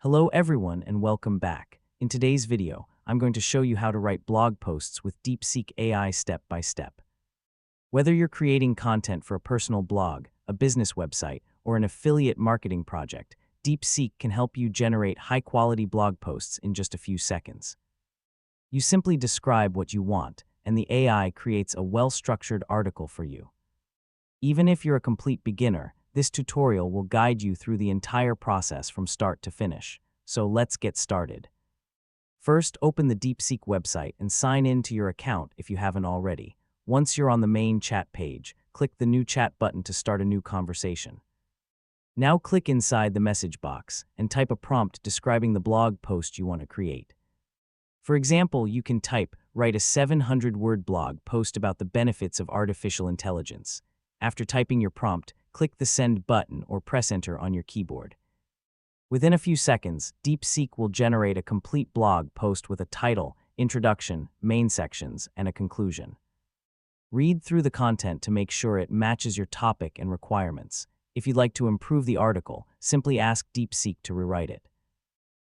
Hello everyone and welcome back. In today's video, I'm going to show you how to write blog posts with DeepSeek AI step by step. Whether you're creating content for a personal blog, a business website, or an affiliate marketing project, DeepSeek can help you generate high-quality blog posts in just a few seconds. You simply describe what you want, and the AI creates a well-structured article for you. Even if you're a complete beginner, this tutorial will guide you through the entire process from start to finish. So let's get started. First, open the DeepSeek website and sign in to your account if you haven't already. Once you're on the main chat page, click the New Chat button to start a new conversation. Now click inside the message box and type a prompt describing the blog post you want to create. For example, you can type, "Write a 700-word blog post about the benefits of artificial intelligence." After typing your prompt, click the Send button or press Enter on your keyboard. Within a few seconds, DeepSeek will generate a complete blog post with a title, introduction, main sections, and a conclusion. Read through the content to make sure it matches your topic and requirements. If you'd like to improve the article, simply ask DeepSeek to rewrite it.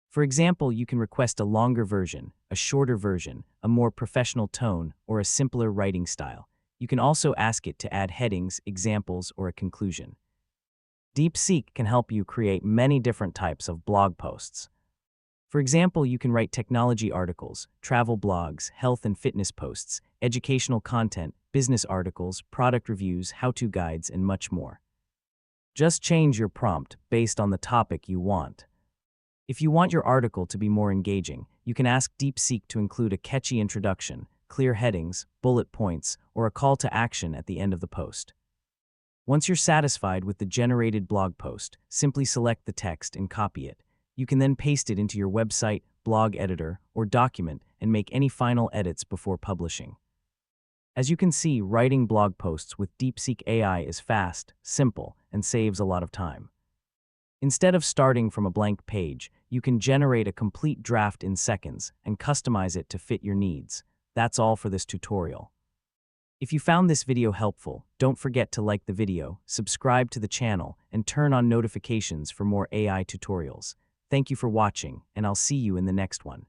For example, you can request a longer version, a shorter version, a more professional tone, or a simpler writing style. You can also ask it to add headings, examples, or a conclusion. DeepSeek can help you create many different types of blog posts. For example, you can write technology articles, travel blogs, health and fitness posts, educational content, business articles, product reviews, how-to guides, and much more. Just change your prompt based on the topic you want. If you want your article to be more engaging, you can ask DeepSeek to include a catchy introduction, clear headings, bullet points, or a call to action at the end of the post. Once you're satisfied with the generated blog post, simply select the text and copy it. You can then paste it into your website, blog editor, or document and make any final edits before publishing. As you can see, writing blog posts with DeepSeek AI is fast, simple, and saves a lot of time. Instead of starting from a blank page, you can generate a complete draft in seconds and customize it to fit your needs. That's all for this tutorial. If you found this video helpful, don't forget to like the video, subscribe to the channel, and turn on notifications for more AI tutorials. Thank you for watching, and I'll see you in the next one.